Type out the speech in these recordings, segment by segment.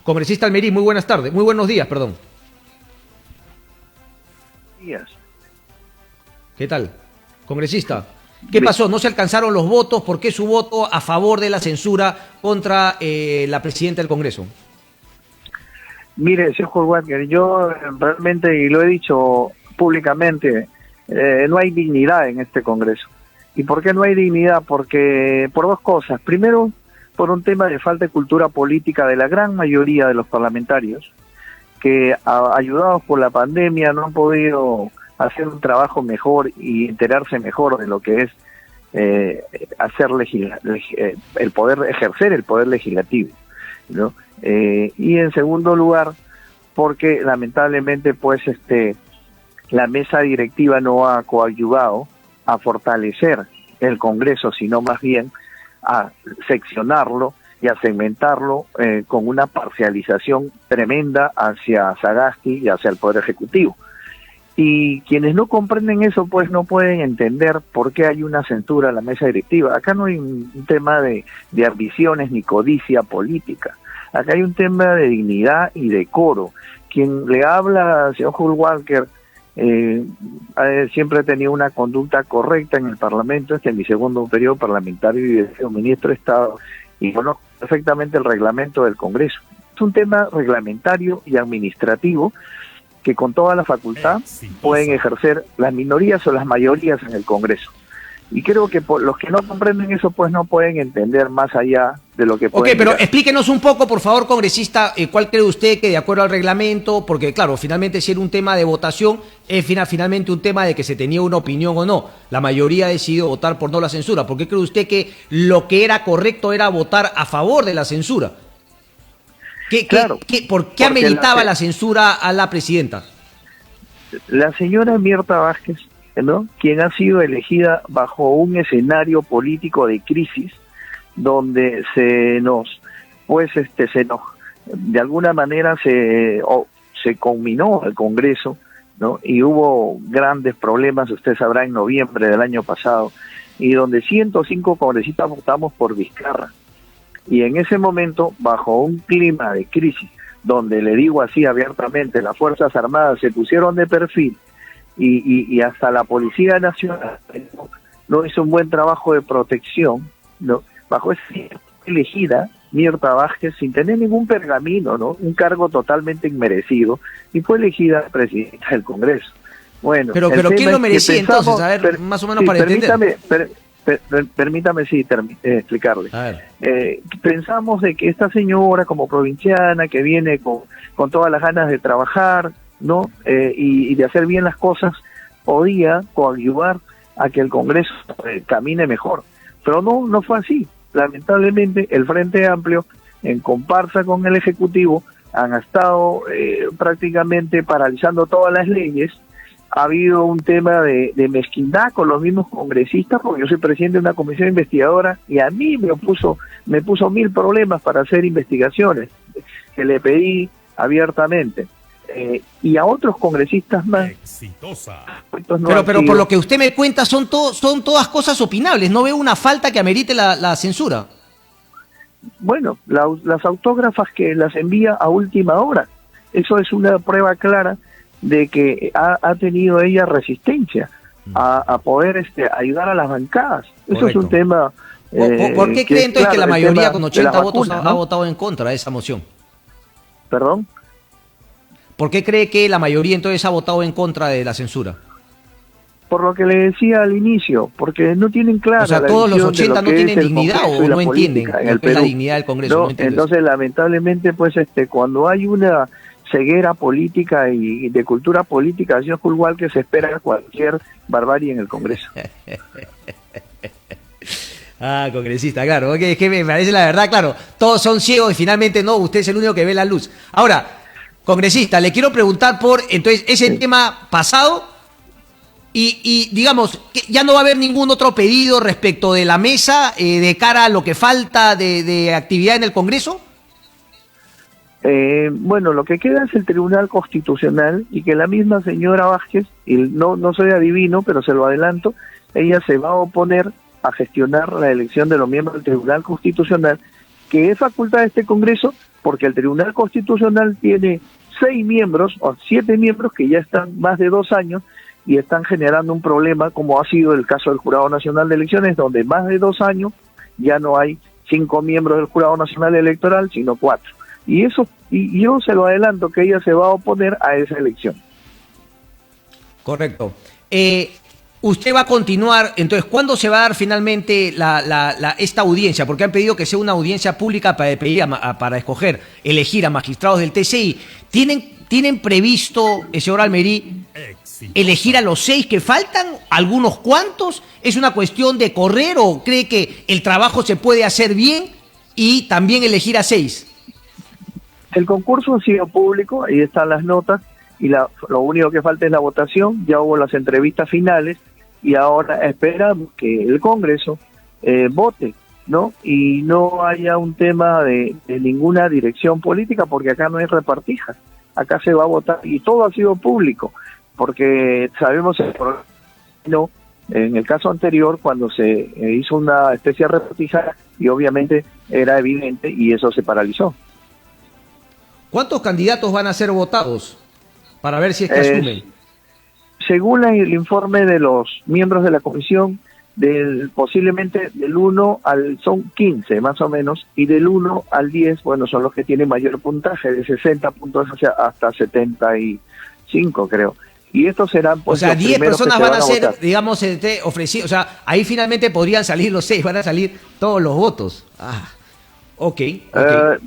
Congresista Almerí, muy buenas tardes, muy buenos días, perdón. Días. ¿Qué tal? Congresista, ¿qué pasó? ¿No se alcanzaron los votos? ¿Por qué su voto a favor de la censura contra la presidenta del Congreso? Mire, señor Walker, yo realmente, y lo he dicho públicamente, no hay dignidad en este Congreso. ¿Y por qué no hay dignidad? Porque por dos cosas. Primero, por un tema de falta de cultura política de la gran mayoría de los parlamentarios, que ayudados por la pandemia no han podido hacer un trabajo mejor y enterarse mejor de lo que es el poder, ejercer el poder legislativo, ¿no? Y en segundo lugar, porque lamentablemente pues la mesa directiva no ha coadyuvado a fortalecer el Congreso, sino más bien a seccionarlo y a segmentarlo con una parcialización tremenda hacia Sagasti y hacia el Poder Ejecutivo. Y quienes no comprenden eso, pues no pueden entender por qué hay una censura a la mesa directiva. Acá no hay un tema de ambiciones ni codicia política. Acá hay un tema de dignidad y decoro. Quien le habla al señor Hulk Walker siempre ha tenido una conducta correcta en el Parlamento. Este es mi segundo periodo parlamentario y de ministro de Estado, y conozco perfectamente el reglamento del Congreso. Es un tema reglamentario y administrativo que con toda la facultad pueden ejercer las minorías o las mayorías en el Congreso. Y creo que por los que no comprenden eso, pues no pueden entender más allá de lo que pueden. Ok, pero explíquenos un poco, por favor, congresista, ¿cuál cree usted que de acuerdo al reglamento? Porque claro, finalmente si era un tema de votación, es finalmente un tema de que se tenía una opinión o no. La mayoría ha decidido votar por no la censura. ¿Por qué cree usted que lo que era correcto era votar a favor de la censura? ¿Por qué ameritaba la censura a la presidenta? La señora Mirta Vázquez, ¿no?, quien ha sido elegida bajo un escenario político de crisis, donde de alguna manera se culminó el Congreso, ¿no?, y hubo grandes problemas, usted sabrá, en noviembre del año pasado, y donde 105 congresistas votamos por Vizcarra. Y en ese momento, bajo un clima de crisis, donde le digo así abiertamente, las Fuerzas Armadas se pusieron de perfil y hasta la Policía Nacional no hizo un buen trabajo de protección, ¿no?, bajo ese elegida Mirta Vázquez sin tener ningún pergamino, ¿no?, un cargo totalmente inmerecido, y fue elegida presidenta del Congreso. Bueno, pero ¿quién lo merecía entonces? A ver, más o menos, sí, para entender. Permítame explicarle. Pensamos de que esta señora, como provinciana, que viene con todas las ganas de trabajar, ¿no?, y de hacer bien las cosas, podía coadyuvar a que el Congreso camine mejor. Pero no fue así. Lamentablemente, el Frente Amplio, en comparsa con el Ejecutivo, han estado prácticamente paralizando todas las leyes. Ha habido un tema de mezquindad con los mismos congresistas, porque yo soy presidente de una comisión investigadora y a mí me puso 1000 problemas para hacer investigaciones que le pedí abiertamente. Y a otros congresistas más. Exitosa. Pero por lo que usted me cuenta son todas cosas opinables. No veo una falta que amerite la censura. Bueno, las autógrafas que las envía a última hora. Eso es una prueba clara de que ha tenido ella resistencia a poder ayudar a las bancadas. Correcto. Eso es un tema... ¿Por qué cree entonces que la mayoría con 80 votos ha votado en contra de esa moción? ¿Perdón? ¿Por qué cree que la mayoría entonces ha votado en contra de la censura? Por lo que le decía al inicio, porque no tienen claro. O sea, todos los 80 no tienen dignidad o no entienden la dignidad del Congreso. No, entonces, lamentablemente, pues cuando hay una ceguera política y de cultura política, señor Hulk, que se espera cualquier barbarie en el Congreso. Congresista, claro, es que me parece la verdad, claro, todos son ciegos y finalmente no, usted es el único que ve la luz. Ahora, congresista, le quiero preguntar por, entonces, ese tema pasado y digamos, que ya no va a haber ningún otro pedido respecto de la mesa de cara a lo que falta de actividad en el Congreso. Bueno, lo que queda es el Tribunal Constitucional y que la misma señora Vázquez, y no soy adivino, pero se lo adelanto, ella se va a oponer a gestionar la elección de los miembros del Tribunal Constitucional, que es facultad de este Congreso, porque el Tribunal Constitucional tiene 6 miembros o 7 miembros que ya están más de 2 años y están generando un problema, como ha sido el caso del Jurado Nacional de Elecciones, donde más de 2 años ya no hay 5 miembros del Jurado Nacional Electoral, sino 4. Y eso, y yo se lo adelanto, que ella se va a oponer a esa elección. Correcto. Usted va a continuar, entonces, ¿cuándo se va a dar finalmente esta audiencia? Porque han pedido que sea una audiencia pública para elegir a magistrados del TCI. ¿Tienen previsto, señor Almerí, elegir a los 6 que faltan? ¿Algunos cuantos? ¿Es una cuestión de correr o cree que el trabajo se puede hacer bien y también elegir a 6? El concurso ha sido público, ahí están las notas, y lo único que falta es la votación. Ya hubo las entrevistas finales y ahora esperamos que el Congreso vote, ¿no? Y no haya un tema de ninguna dirección política, porque acá no hay repartija, acá se va a votar y todo ha sido público, porque sabemos en el caso anterior cuando se hizo una especie de repartija y obviamente era evidente y eso se paralizó. ¿Cuántos candidatos van a ser votados para ver si es que asumen? Según el informe de los miembros de la comisión, posiblemente del 1 son 15 más o menos, y del 1 al 10, bueno, son los que tienen mayor puntaje, de 60 puntos hasta 75, creo. Y estos serán, pues, o sea, 10 personas van a ser, votar, digamos, ofrecidos. O sea, ahí finalmente podrían salir los 6, van a salir todos los votos. Okay.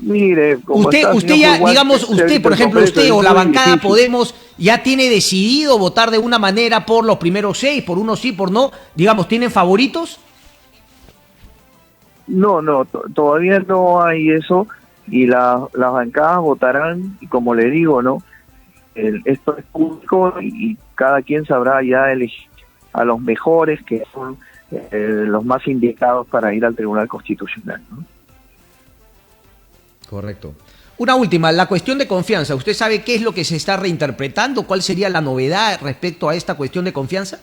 Mire, usted ya, digamos, usted, por ejemplo, usted o la bancada Podemos ya tiene decidido votar de una manera por los primeros 6, por uno sí, por no, digamos, ¿tienen favoritos? No, todavía no hay eso, y las bancadas votarán, y como le digo, ¿no? Esto es público y cada quien sabrá ya elegir a los mejores, que son los más indicados para ir al Tribunal Constitucional, ¿no? Correcto. Una última, la cuestión de confianza. ¿Usted sabe qué es lo que se está reinterpretando? ¿Cuál sería la novedad respecto a esta cuestión de confianza?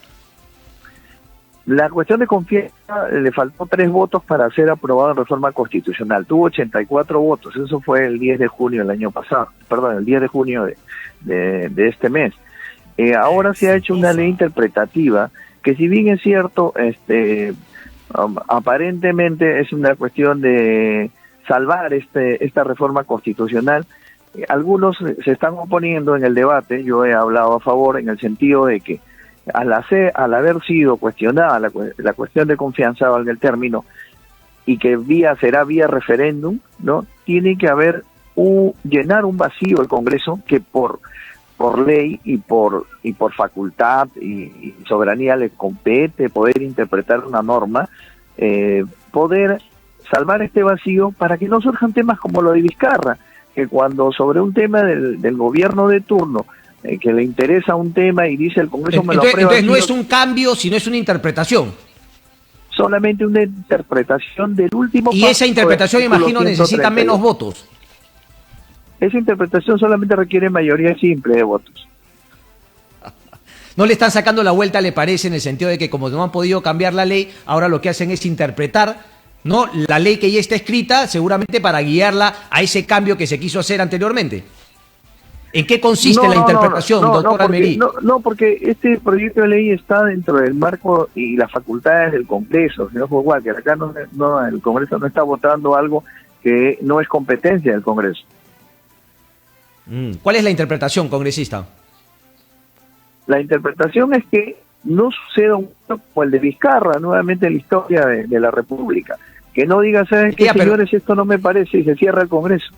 La cuestión de confianza, le faltó 3 votos para ser aprobado en reforma constitucional. Tuvo 84 votos, eso fue el 10 de junio del año pasado, perdón, el 10 de junio de este mes. Ahora se ha hecho una ley interpretativa que, si bien es cierto, aparentemente es una cuestión de salvar esta reforma constitucional. Algunos se están oponiendo en el debate, yo he hablado a favor, en el sentido de que al haber sido cuestionada la cuestión de confianza, valga el término, y que será vía referéndum, ¿no? Tiene que haber llenar un vacío el Congreso, que por ley y por facultad y soberanía le compete poder interpretar una norma, poder salvar este vacío para que no surjan temas como lo de Vizcarra, que cuando sobre un tema del gobierno de turno, que le interesa un tema y dice el Congreso me lo aprueba. Entonces no es un cambio, sino es una interpretación. Solamente una interpretación del último. Y esa interpretación, imagino, necesita menos votos. Esa interpretación solamente requiere mayoría simple de votos. No le están sacando la vuelta, le parece, en el sentido de que como no han podido cambiar la ley, ahora lo que hacen es interpretar, ¿no?, la ley que ya está escrita, seguramente para guiarla a ese cambio que se quiso hacer anteriormente. ¿En qué consiste la interpretación, doctor Almerí? No, porque este proyecto de ley está dentro del marco y las facultades del Congreso, señor Walker. Acá el Congreso no está votando algo que no es competencia del Congreso. ¿Cuál es la interpretación, congresista? La interpretación es que no suceda un caso como el de Vizcarra, nuevamente en la historia de la República. Que no diga, ¿saben qué, señores? Esto no me parece, y se cierra el Congreso.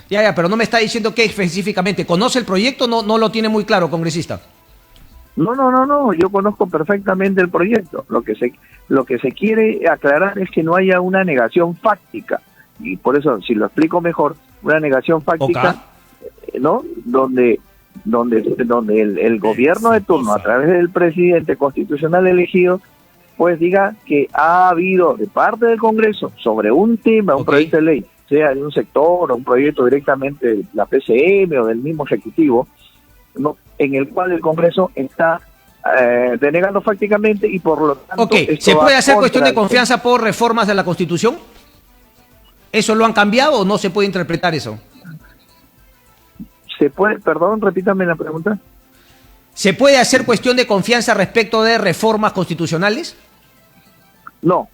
Ya, pero no me está diciendo qué específicamente. ¿Conoce el proyecto? No lo tiene muy claro, congresista. No, yo conozco perfectamente el proyecto. Lo que se quiere aclarar es que no haya una negación fáctica. Y por eso, si lo explico mejor, una negación fáctica, ¿no? Donde el gobierno de turno, a través del presidente constitucional elegido, pues diga que ha habido de parte del Congreso sobre un tema, un proyecto de ley, sea de un sector o un proyecto directamente de la PCM o del mismo Ejecutivo, ¿no?, en el cual el Congreso está denegando fácticamente y por lo tanto... ¿Se puede hacer cuestión de confianza por reformas de la Constitución? ¿Eso lo han cambiado o no se puede interpretar eso? ¿Se puede? Perdón, repítame la pregunta. ¿Se puede hacer cuestión de confianza respecto de reformas constitucionales? No,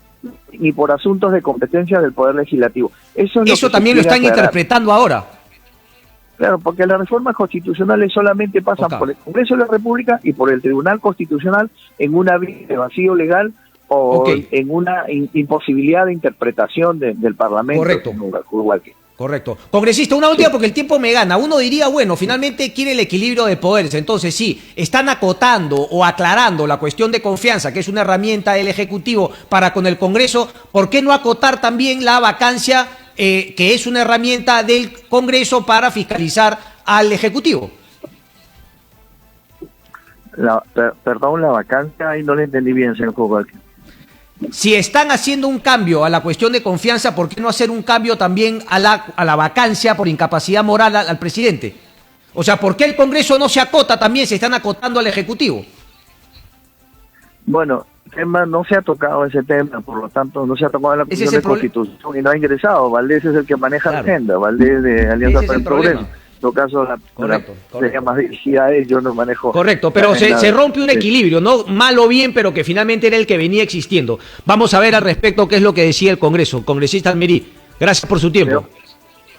ni por asuntos de competencia del Poder Legislativo. Eso también lo están interpretando ahora. Claro, porque las reformas constitucionales solamente pasan por el Congreso de la República y por el Tribunal Constitucional en una vía de vacío legal o en una imposibilidad de interpretación del Parlamento. Correcto. Correcto. Congresista, una última porque el tiempo me gana. Uno diría, bueno, finalmente quiere el equilibrio de poderes. Entonces, sí, están acotando o aclarando la cuestión de confianza, que es una herramienta del Ejecutivo para con el Congreso. ¿Por qué no acotar también la vacancia, que es una herramienta del Congreso para fiscalizar al Ejecutivo? Perdón, la vacancia, ahí no le entendí bien, señor Cobalque. Si están haciendo un cambio a la cuestión de confianza, ¿por qué no hacer un cambio también a la vacancia por incapacidad moral al presidente? O sea, ¿por qué el Congreso no se acota también? Se están acotando al Ejecutivo. Bueno, tema no se ha tocado ese tema, por lo tanto no se ha tocado en la Comisión de Constitución y no ha ingresado. Valdés es el que maneja la agenda, Valdés de Alianza para el Progreso. En todo caso, sería más dirigida a él, yo no manejo. Correcto, pero se rompe un equilibrio, no mal o bien, pero que finalmente era el que venía existiendo. Vamos a ver al respecto qué es lo que decía el Congreso. Congresista Almerí, gracias por su tiempo.